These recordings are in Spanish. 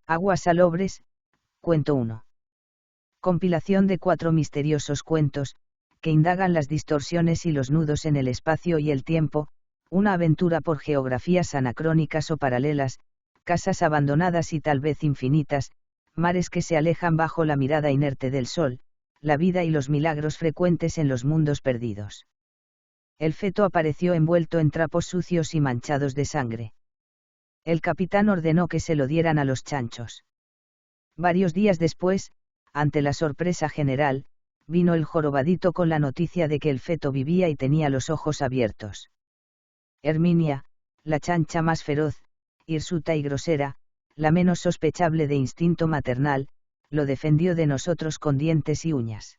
Aguas salobres, cuento 1. Compilación de 4 misteriosos cuentos, que indagan las distorsiones y los nudos en el espacio y el tiempo, una aventura por geografías anacrónicas o paralelas, casas abandonadas y tal vez infinitas, mares que se alejan bajo la mirada inerte del sol, la vida y los milagros frecuentes en los mundos perdidos. El feto apareció envuelto en trapos sucios y manchados de sangre. El capitán ordenó que se lo dieran a los chanchos. Varios días después, ante la sorpresa general, vino el jorobadito con la noticia de que el feto vivía y tenía los ojos abiertos. Herminia, la chancha más feroz, hirsuta y grosera, la menos sospechable de instinto maternal, lo defendió de nosotros con dientes y uñas.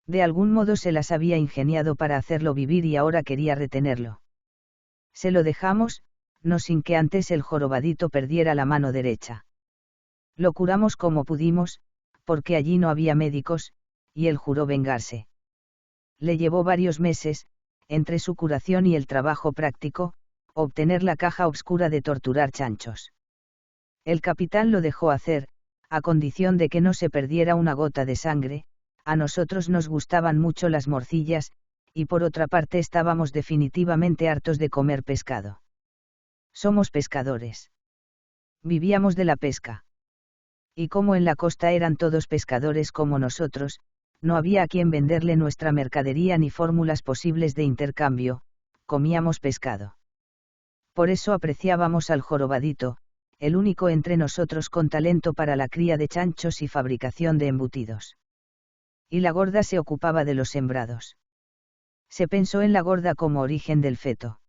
De algún modo se las había ingeniado para hacerlo vivir y ahora quería retenerlo. Se lo dejamos, no sin que antes el jorobadito perdiera la mano derecha. Lo curamos como pudimos, porque allí no había médicos, y él juró vengarse. Le llevó varios meses, entre su curación y el trabajo práctico, obtener la caja obscura de torturar chanchos. El capitán lo dejó hacer, a condición de que no se perdiera una gota de sangre. A nosotros nos gustaban mucho las morcillas, y por otra parte estábamos definitivamente hartos de comer pescado. Somos pescadores. Vivíamos de la pesca. Y como en la costa eran todos pescadores como nosotros, no había a quien venderle nuestra mercadería ni fórmulas posibles de intercambio, comíamos pescado. Por eso apreciábamos al jorobadito, el único entre nosotros con talento para la cría de chanchos y fabricación de embutidos. Y la gorda se ocupaba de los sembrados. Se pensó en la gorda como origen del feto.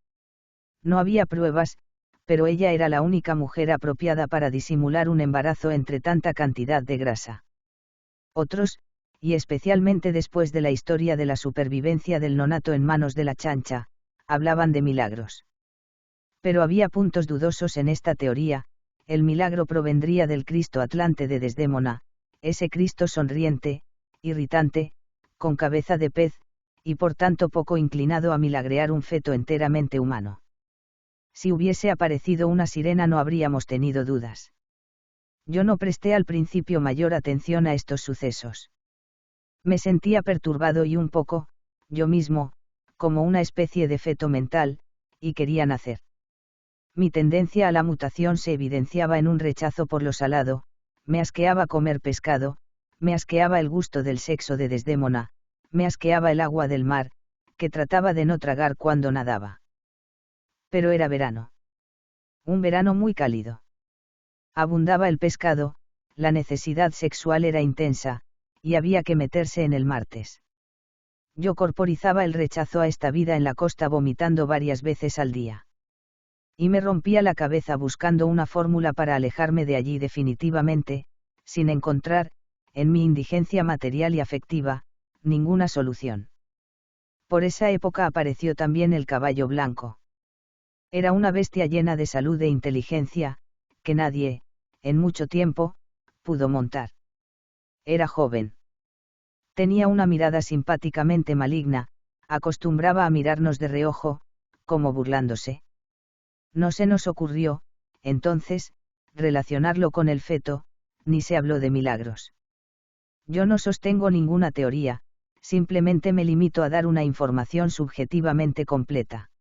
No había pruebas, pero ella era la única mujer apropiada para disimular un embarazo entre tanta cantidad de grasa. Otros, y especialmente después de la historia de la supervivencia del nonato en manos de la chancha, hablaban de milagros. Pero había puntos dudosos en esta teoría. El milagro provendría del Cristo Atlante de Desdémona, ese Cristo sonriente, irritante, con cabeza de pez, y por tanto poco inclinado a milagrear un feto enteramente humano. Si hubiese aparecido una sirena no habríamos tenido dudas. Yo no presté al principio mayor atención a estos sucesos. Me sentía perturbado y un poco, yo mismo, como una especie de feto mental, y quería nacer. Mi tendencia a la mutación se evidenciaba en un rechazo por lo salado, me asqueaba comer pescado, me asqueaba el gusto del sexo de Desdémona, me asqueaba el agua del mar, que trataba de no tragar cuando nadaba. Pero era verano. Un verano muy cálido. Abundaba el pescado, la necesidad sexual era intensa, y había que meterse en el martes. Yo corporizaba el rechazo a esta vida en la costa vomitando varias veces al día. Y me rompía la cabeza buscando una fórmula para alejarme de allí definitivamente, sin encontrar, en mi indigencia material y afectiva, ninguna solución. Por esa época apareció también el caballo blanco. Era una bestia llena de salud e inteligencia, que nadie, en mucho tiempo, pudo montar. Era joven. Tenía una mirada simpáticamente maligna, acostumbraba a mirarnos de reojo, como burlándose. No se nos ocurrió, entonces, relacionarlo con el feto, ni se habló de milagros. Yo no sostengo ninguna teoría, simplemente me limito a dar una información subjetivamente completa.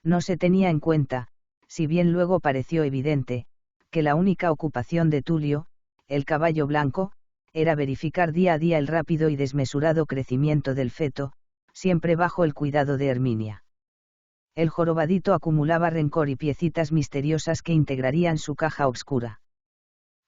No se tenía en cuenta, si bien luego pareció evidente, que la única ocupación de Tulio, el caballo blanco, era verificar día a día el rápido y desmesurado crecimiento del feto, siempre bajo el cuidado de Herminia. El jorobadito acumulaba rencor y piecitas misteriosas que integrarían su caja obscura.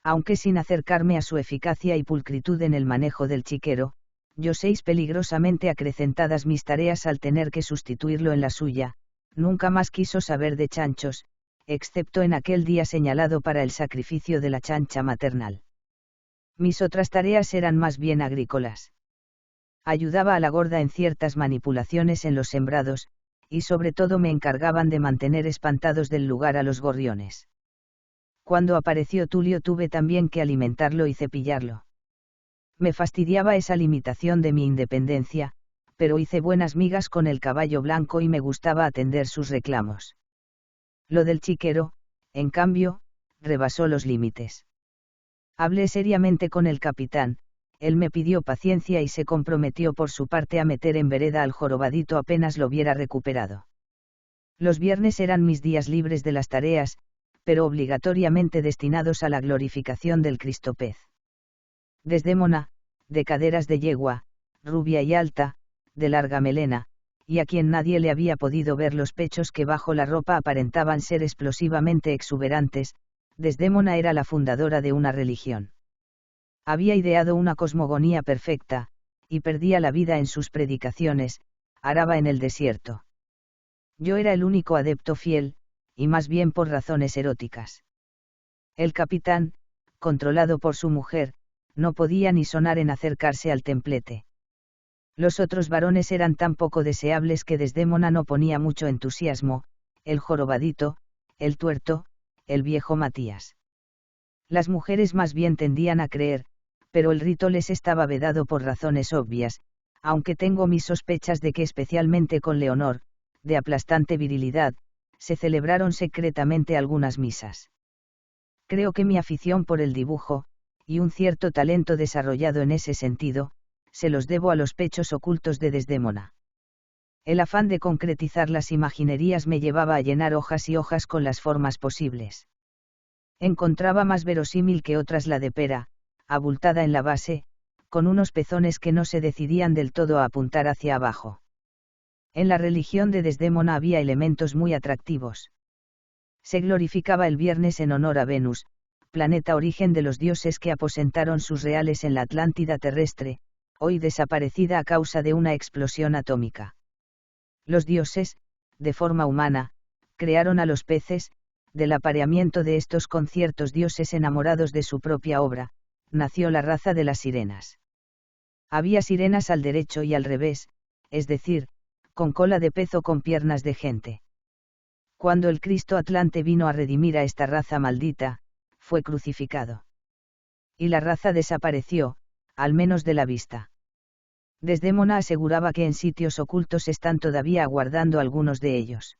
Aunque sin acercarme a su eficacia y pulcritud en el manejo del chiquero, yo seis peligrosamente acrecentadas mis tareas al tener que sustituirlo en la suya, nunca más quiso saber de chanchos, excepto en aquel día señalado para el sacrificio de la chancha maternal. Mis otras tareas eran más bien agrícolas. Ayudaba a la gorda en ciertas manipulaciones en los sembrados, y sobre todo me encargaban de mantener espantados del lugar a los gorriones. Cuando apareció Tulio tuve también que alimentarlo y cepillarlo. Me fastidiaba esa limitación de mi independencia, pero hice buenas migas con el caballo blanco y me gustaba atender sus reclamos. Lo del chiquero, en cambio, rebasó los límites. Hablé seriamente con el capitán, él me pidió paciencia y se comprometió por su parte a meter en vereda al jorobadito apenas lo viera recuperado. Los viernes eran mis días libres de las tareas, pero obligatoriamente destinados a la glorificación del Cristopez. Desdémona, de caderas de yegua, rubia y alta, de larga melena, y a quien nadie le había podido ver los pechos que bajo la ropa aparentaban ser explosivamente exuberantes, Desdémona era la fundadora de una religión. Había ideado una cosmogonía perfecta, y perdía la vida en sus predicaciones, araba en el desierto. Yo era el único adepto fiel, y más bien por razones eróticas. El capitán, controlado por su mujer, no podía ni sonar en acercarse al templete. Los otros varones eran tan poco deseables que Desdémona no ponía mucho entusiasmo, el jorobadito, el tuerto, el viejo Matías. Las mujeres más bien tendían a creer, pero el rito les estaba vedado por razones obvias, aunque tengo mis sospechas de que especialmente con Leonor, de aplastante virilidad, se celebraron secretamente algunas misas. Creo que mi afición por el dibujo, y un cierto talento desarrollado en ese sentido, se los debo a los pechos ocultos de Desdémona. El afán de concretizar las imaginerías me llevaba a llenar hojas y hojas con las formas posibles. Encontraba más verosímil que otras la de Pera, abultada en la base, con unos pezones que no se decidían del todo a apuntar hacia abajo. En la religión de Desdémona había elementos muy atractivos. Se glorificaba el viernes en honor a Venus, planeta origen de los dioses que aposentaron sus reales en la Atlántida terrestre, hoy desaparecida a causa de una explosión atómica. Los dioses, de forma humana, crearon a los peces, del apareamiento de estos con ciertos dioses enamorados de su propia obra, nació la raza de las sirenas. Había sirenas al derecho y al revés, es decir, con cola de pez o con piernas de gente. Cuando el Cristo Atlante vino a redimir a esta raza maldita, fue crucificado. Y la raza desapareció, al menos de la vista. Desdémona aseguraba que en sitios ocultos están todavía aguardando algunos de ellos.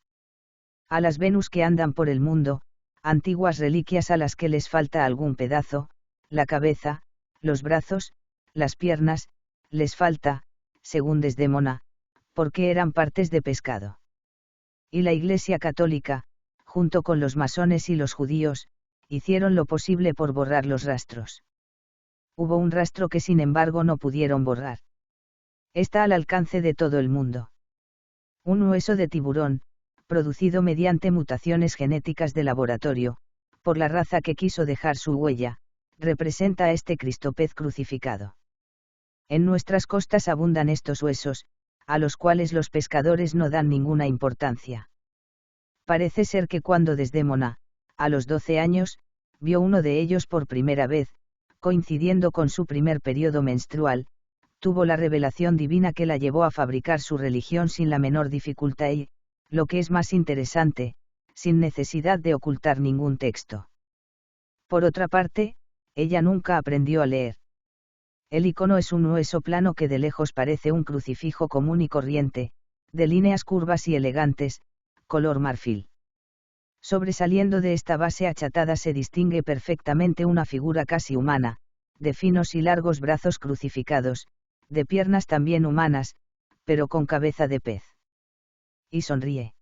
A las Venus que andan por el mundo, antiguas reliquias a las que les falta algún pedazo, la cabeza, los brazos, las piernas, les falta, según Desdémona, porque eran partes de pescado. Y la Iglesia Católica, junto con los masones y los judíos, hicieron lo posible por borrar los rastros. Hubo un rastro que sin embargo no pudieron borrar. Está al alcance de todo el mundo. Un hueso de tiburón, producido mediante mutaciones genéticas de laboratorio, por la raza que quiso dejar su huella, representa a este Cristopez crucificado. En nuestras costas abundan estos huesos, a los cuales los pescadores no dan ninguna importancia. Parece ser que cuando Desdémona, a los 12 años, vio uno de ellos por primera vez, coincidiendo con su primer periodo menstrual, tuvo la revelación divina que la llevó a fabricar su religión sin la menor dificultad y, lo que es más interesante, sin necesidad de ocultar ningún texto. Por otra parte, ella nunca aprendió a leer. El icono es un hueso plano que de lejos parece un crucifijo común y corriente, de líneas curvas y elegantes, color marfil. Sobresaliendo de esta base achatada se distingue perfectamente una figura casi humana, de finos y largos brazos crucificados, de piernas también humanas, pero con cabeza de pez. Y sonríe.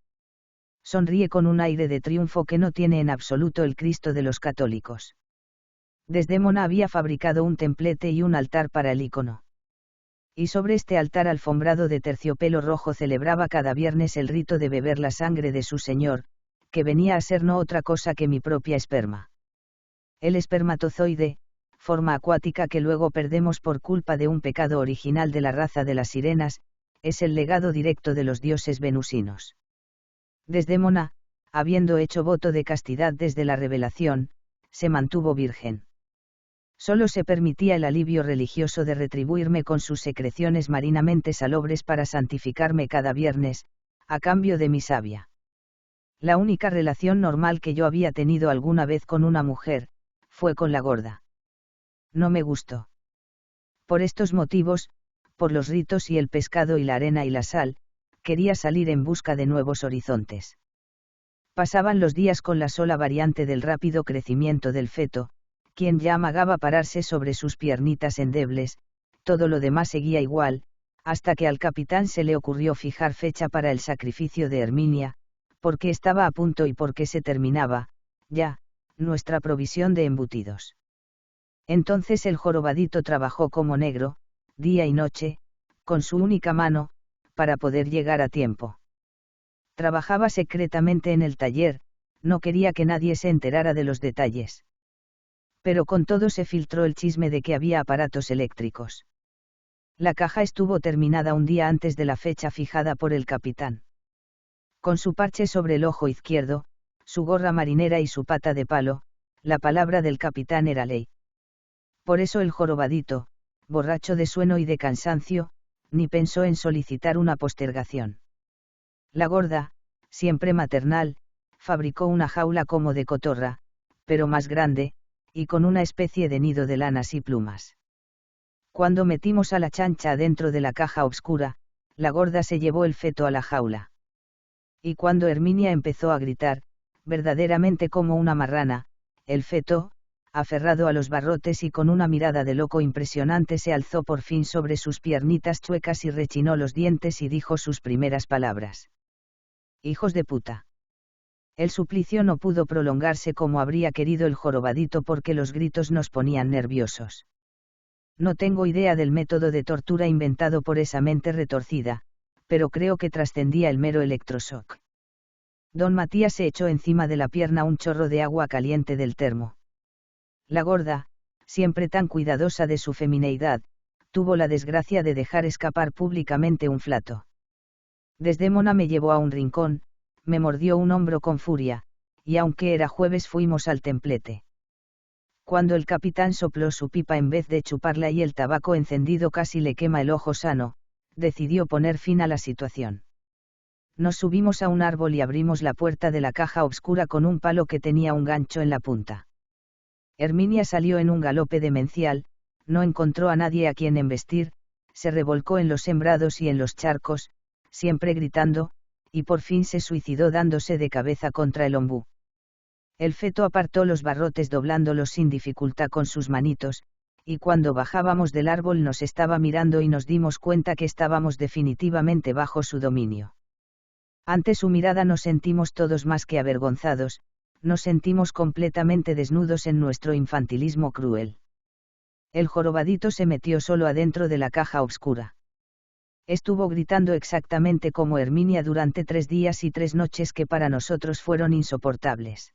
Sonríe con un aire de triunfo que no tiene en absoluto el Cristo de los católicos. Desdémona había fabricado un templete y un altar para el icono. Y sobre este altar alfombrado de terciopelo rojo celebraba cada viernes el rito de beber la sangre de su señor, que venía a ser no otra cosa que mi propia esperma. El espermatozoide, forma acuática que luego perdemos por culpa de un pecado original de la raza de las sirenas, es el legado directo de los dioses venusinos. Desdémona, habiendo hecho voto de castidad desde la revelación, se mantuvo virgen. Solo se permitía el alivio religioso de retribuirme con sus secreciones marinamente salobres para santificarme cada viernes, a cambio de mi savia. La única relación normal que yo había tenido alguna vez con una mujer, fue con la gorda. No me gustó. Por estos motivos, por los ritos y el pescado y la arena y la sal, quería salir en busca de nuevos horizontes. Pasaban los días con la sola variante del rápido crecimiento del feto, quien ya amagaba pararse sobre sus piernitas endebles, todo lo demás seguía igual, hasta que al capitán se le ocurrió fijar fecha para el sacrificio de Herminia, porque estaba a punto y porque se terminaba, ya, nuestra provisión de embutidos. Entonces el jorobadito trabajó como negro, día y noche, con su única mano, para poder llegar a tiempo. Trabajaba secretamente en el taller, no quería que nadie se enterara de los detalles. Pero con todo se filtró el chisme de que había aparatos eléctricos. La caja estuvo terminada un día antes de la fecha fijada por el capitán. Con su parche sobre el ojo izquierdo, su gorra marinera y su pata de palo, la palabra del capitán era ley. Por eso el jorobadito, borracho de sueño y de cansancio, ni pensó en solicitar una postergación. La gorda, siempre maternal, fabricó una jaula como de cotorra, pero más grande, y con una especie de nido de lanas y plumas. Cuando metimos a la chancha dentro de la caja oscura, la gorda se llevó el feto a la jaula. Y cuando Herminia empezó a gritar, verdaderamente como una marrana, el feto, aferrado a los barrotes y con una mirada de loco impresionante, se alzó por fin sobre sus piernitas chuecas y rechinó los dientes y dijo sus primeras palabras. «Hijos de puta». El suplicio no pudo prolongarse como habría querido el jorobadito porque los gritos nos ponían nerviosos. No tengo idea del método de tortura inventado por esa mente retorcida, pero creo que trascendía el mero electroshock. Don Matías se echó encima de la pierna un chorro de agua caliente del termo. La gorda, siempre tan cuidadosa de su femineidad, tuvo la desgracia de dejar escapar públicamente un flato. Desdémona me llevó a un rincón, me mordió un hombro con furia, y aunque era jueves fuimos al templete. Cuando el capitán sopló su pipa en vez de chuparla y el tabaco encendido casi le quema el ojo sano, decidió poner fin a la situación. Nos subimos a un árbol y abrimos la puerta de la caja oscura con un palo que tenía un gancho en la punta. Herminia salió en un galope demencial, no encontró a nadie a quien embestir, se revolcó en los sembrados y en los charcos, siempre gritando, y por fin se suicidó dándose de cabeza contra el ombú. El feto apartó los barrotes doblándolos sin dificultad con sus manitos, y cuando bajábamos del árbol nos estaba mirando y nos dimos cuenta que estábamos definitivamente bajo su dominio. Ante su mirada nos sentimos todos más que avergonzados, nos sentimos completamente desnudos en nuestro infantilismo cruel. El jorobadito se metió solo adentro de la caja oscura. Estuvo gritando exactamente como Herminia durante 3 días y 3 noches que para nosotros fueron insoportables.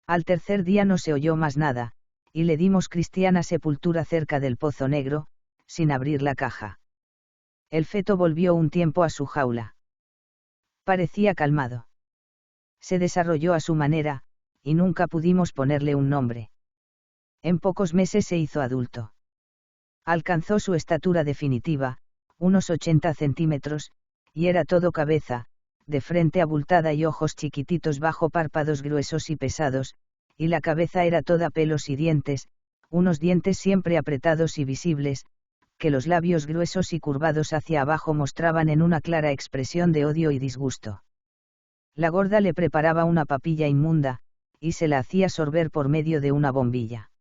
Al tercer día no se oyó más nada, y le dimos cristiana sepultura cerca del Pozo Negro, sin abrir la caja. El feto volvió un tiempo a su jaula. Parecía calmado. Se desarrolló a su manera, y nunca pudimos ponerle un nombre. En pocos meses se hizo adulto. Alcanzó su estatura definitiva, unos 80 centímetros, y era todo cabeza, de frente abultada y ojos chiquititos bajo párpados gruesos y pesados, y la cabeza era toda pelos y dientes, unos dientes siempre apretados y visibles, que los labios gruesos y curvados hacia abajo mostraban en una clara expresión de odio y disgusto. La gorda le preparaba una papilla inmunda, y se la hacía sorber por medio de una bombilla.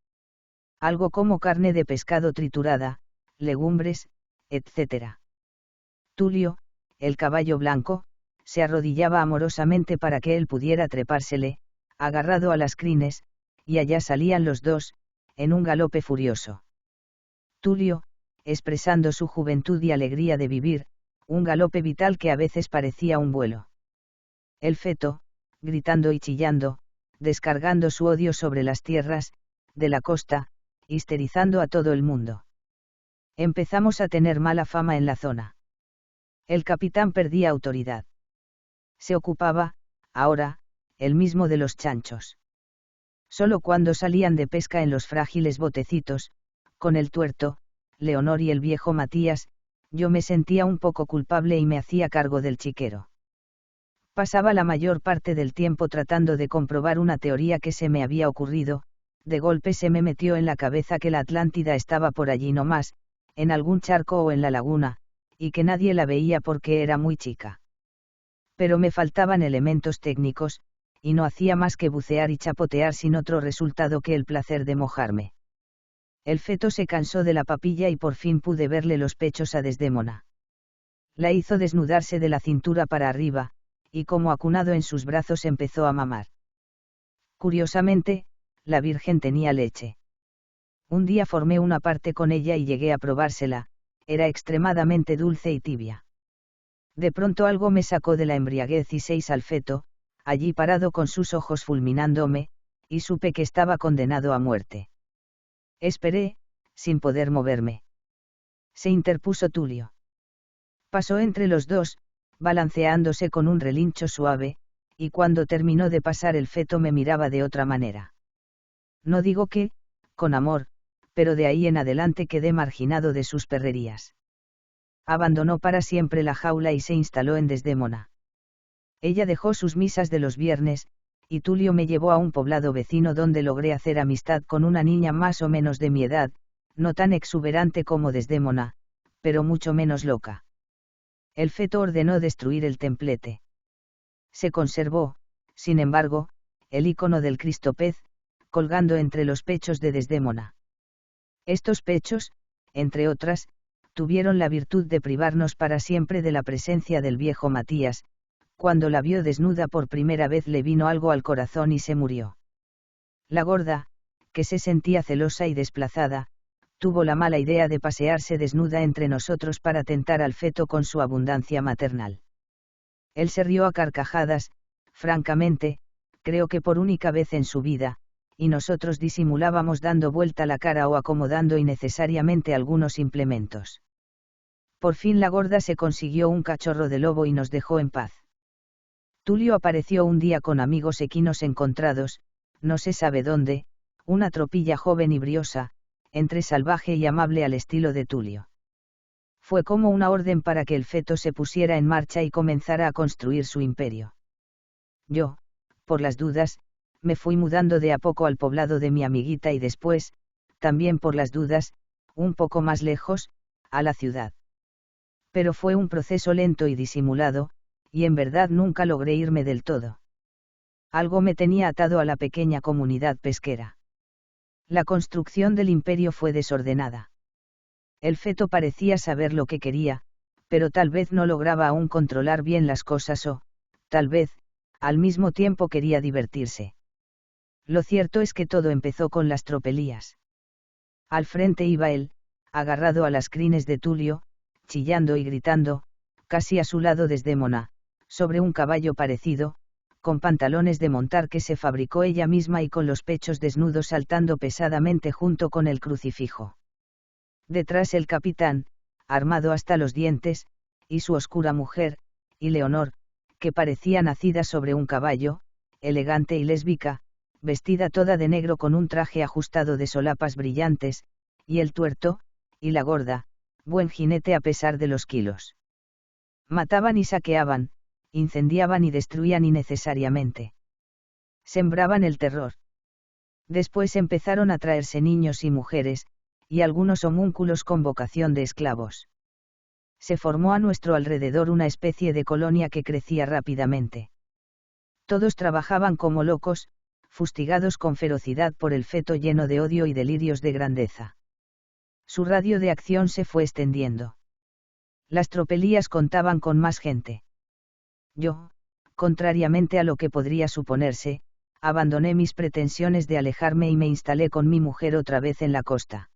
Algo como carne de pescado triturada, legumbres, etc. Tulio, el caballo blanco, se arrodillaba amorosamente para que él pudiera trepársele, agarrado a las crines, y allá salían los dos, en un galope furioso. Tulio, expresando su juventud y alegría de vivir, un galope vital que a veces parecía un vuelo. El feto, gritando y chillando, descargando su odio sobre las tierras, de la costa, histerizando a todo el mundo. Empezamos a tener mala fama en la zona. El capitán perdía autoridad. Se ocupaba, ahora, él mismo de los chanchos. Solo cuando salían de pesca en los frágiles botecitos, con el tuerto, Leonor y el viejo Matías, yo me sentía un poco culpable y me hacía cargo del chiquero. Pasaba la mayor parte del tiempo tratando de comprobar una teoría que se me había ocurrido, de golpe se me metió en la cabeza que la Atlántida estaba por allí nomás, en algún charco o en la laguna, y que nadie la veía porque era muy chica. Pero me faltaban elementos técnicos, y no hacía más que bucear y chapotear sin otro resultado que el placer de mojarme. El feto se cansó de la papilla y por fin pude verle los pechos a Desdémona. La hizo desnudarse de la cintura para arriba, y como acunado en sus brazos empezó a mamar. Curiosamente, la Virgen tenía leche. Un día formé una parte con ella y llegué a probársela, era extremadamente dulce y tibia. De pronto algo me sacó de la embriaguez y seis al feto, allí parado con sus ojos fulminándome, y supe que estaba condenado a muerte. Esperé, sin poder moverme. Se interpuso Tulio. Pasó entre los dos, balanceándose con un relincho suave, y cuando terminó de pasar el feto me miraba de otra manera. No digo que, con amor, pero de ahí en adelante quedé marginado de sus perrerías. Abandonó para siempre la jaula y se instaló en Desdémona. Ella dejó sus misas de los viernes, y Tulio me llevó a un poblado vecino donde logré hacer amistad con una niña más o menos de mi edad, no tan exuberante como Desdémona, pero mucho menos loca. El feto ordenó destruir el templete. Se conservó, sin embargo, el icono del Cristo pez, colgando entre los pechos de Desdémona. Estos pechos, entre otras, tuvieron la virtud de privarnos para siempre de la presencia del viejo Matías. Cuando la vio desnuda por primera vez le vino algo al corazón y se murió. La gorda, que se sentía celosa y desplazada, tuvo la mala idea de pasearse desnuda entre nosotros para tentar al feto con su abundancia maternal. Él se rió a carcajadas, francamente, creo que por única vez en su vida, y nosotros disimulábamos dando vuelta la cara o acomodando innecesariamente algunos implementos. Por fin la gorda se consiguió un cachorro de lobo y nos dejó en paz. Tulio apareció un día con amigos equinos encontrados, no se sabe dónde, una tropilla joven y briosa, entre salvaje y amable al estilo de Tulio. Fue como una orden para que el feto se pusiera en marcha y comenzara a construir su imperio. Yo, por las dudas, me fui mudando de a poco al poblado de mi amiguita y después, también por las dudas, un poco más lejos, a la ciudad. Pero fue un proceso lento y disimulado, y en verdad nunca logré irme del todo. Algo me tenía atado a la pequeña comunidad pesquera. La construcción del imperio fue desordenada. El feto parecía saber lo que quería, pero tal vez no lograba aún controlar bien las cosas o, tal vez, al mismo tiempo quería divertirse. Lo cierto es que todo empezó con las tropelías. Al frente iba él, agarrado a las crines de Tulio, chillando y gritando, casi a su lado Desdémona, sobre un caballo parecido, con pantalones de montar que se fabricó ella misma y con los pechos desnudos saltando pesadamente junto con el crucifijo. Detrás el capitán, armado hasta los dientes, y su oscura mujer, y Leonor, que parecía nacida sobre un caballo, elegante y lésbica, vestida toda de negro con un traje ajustado de solapas brillantes, y el tuerto, y la gorda, buen jinete a pesar de los kilos. Mataban y saqueaban, incendiaban y destruían innecesariamente. Sembraban el terror. Después empezaron a traerse niños y mujeres, y algunos homúnculos con vocación de esclavos. Se formó a nuestro alrededor una especie de colonia que crecía rápidamente. Todos trabajaban como locos, fustigados con ferocidad por el feto lleno de odio y delirios de grandeza. Su radio de acción se fue extendiendo. Las tropelías contaban con más gente. Yo, contrariamente a lo que podría suponerse, abandoné mis pretensiones de alejarme y me instalé con mi mujer otra vez en la costa.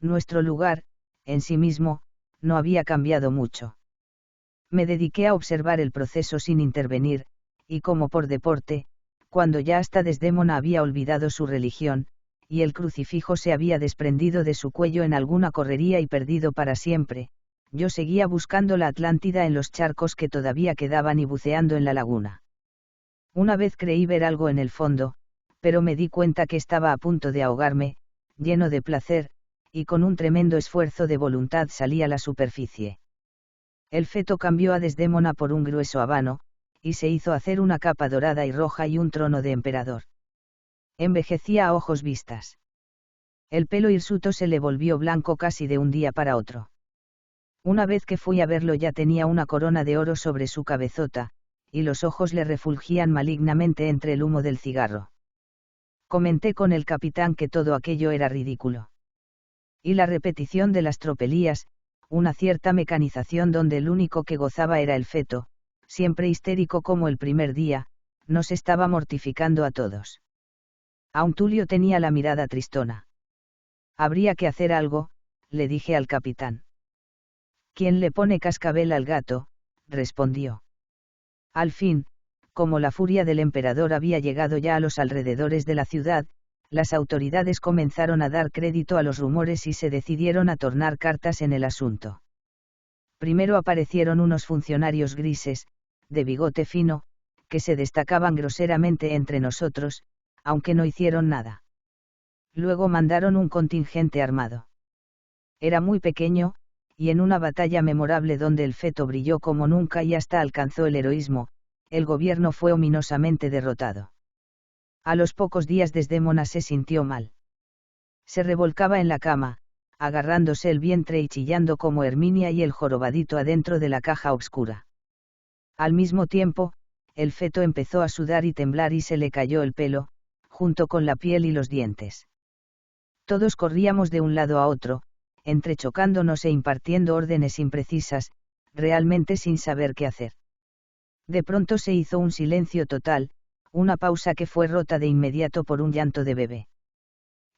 Nuestro lugar, en sí mismo, no había cambiado mucho. Me dediqué a observar el proceso sin intervenir, y como por deporte, cuando ya hasta Desdémona había olvidado su religión, y el crucifijo se había desprendido de su cuello en alguna correría y perdido para siempre, yo seguía buscando la Atlántida en los charcos que todavía quedaban y buceando en la laguna. Una vez creí ver algo en el fondo, pero me di cuenta que estaba a punto de ahogarme, lleno de placer, y con un tremendo esfuerzo de voluntad salí a la superficie. El feto cambió a Desdémona por un grueso habano, y se hizo hacer una capa dorada y roja y un trono de emperador. Envejecía a ojos vistas. El pelo hirsuto se le volvió blanco casi de un día para otro. Una vez que fui a verlo ya tenía una corona de oro sobre su cabezota, y los ojos le refulgían malignamente entre el humo del cigarro. Comenté con el capitán que todo aquello era ridículo. Y la repetición de las tropelías, una cierta mecanización donde el único que gozaba era el feto, siempre histérico como el primer día, nos estaba mortificando a todos. Aun Tulio tenía la mirada tristona. Habría que hacer algo, le dije al capitán. ¿Quién le pone cascabel al gato?, respondió. Al fin, como la furia del emperador había llegado ya a los alrededores de la ciudad, las autoridades comenzaron a dar crédito a los rumores y se decidieron a tornar cartas en el asunto. Primero aparecieron unos funcionarios grises, de bigote fino, que se destacaban groseramente entre nosotros, aunque no hicieron nada. Luego mandaron un contingente armado. Era muy pequeño, y en una batalla memorable donde el feto brilló como nunca y hasta alcanzó el heroísmo, el gobierno fue ominosamente derrotado. A los pocos días Desdémona se sintió mal. Se revolcaba en la cama, agarrándose el vientre y chillando como Herminia y el jorobadito adentro de la caja obscura. Al mismo tiempo, el feto empezó a sudar y temblar y se le cayó el pelo, junto con la piel y los dientes. Todos corríamos de un lado a otro, entrechocándonos e impartiendo órdenes imprecisas, realmente sin saber qué hacer. De pronto se hizo un silencio total, una pausa que fue rota de inmediato por un llanto de bebé.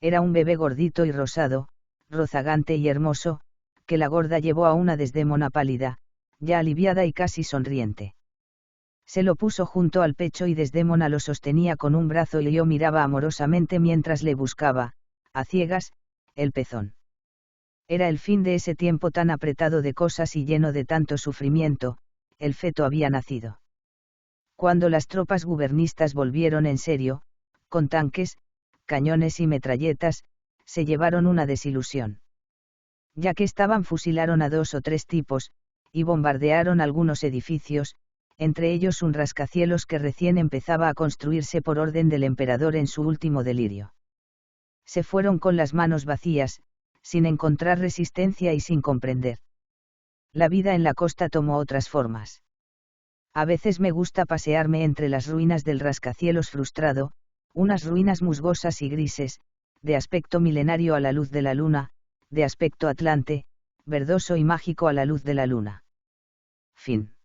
Era un bebé gordito y rosado, rozagante y hermoso, que la gorda llevó a una Desdémona pálida, ya aliviada y casi sonriente. Se lo puso junto al pecho y Desdémona lo sostenía con un brazo y yo miraba amorosamente mientras le buscaba, a ciegas, el pezón. Era el fin de ese tiempo tan apretado de cosas y lleno de tanto sufrimiento, el feto había nacido. Cuando las tropas gubernistas volvieron en serio, con tanques, cañones y metralletas, se llevaron una desilusión. Ya que estaban fusilaron a 2 o 3 tipos, y bombardearon algunos edificios, entre ellos un rascacielos que recién empezaba a construirse por orden del emperador en su último delirio. Se fueron con las manos vacías, sin encontrar resistencia y sin comprender. La vida en la costa tomó otras formas. A veces me gusta pasearme entre las ruinas del rascacielos frustrado, unas ruinas musgosas y grises, de aspecto milenario a la luz de la luna, de aspecto atlante, verdoso y mágico a la luz de la luna. Fin.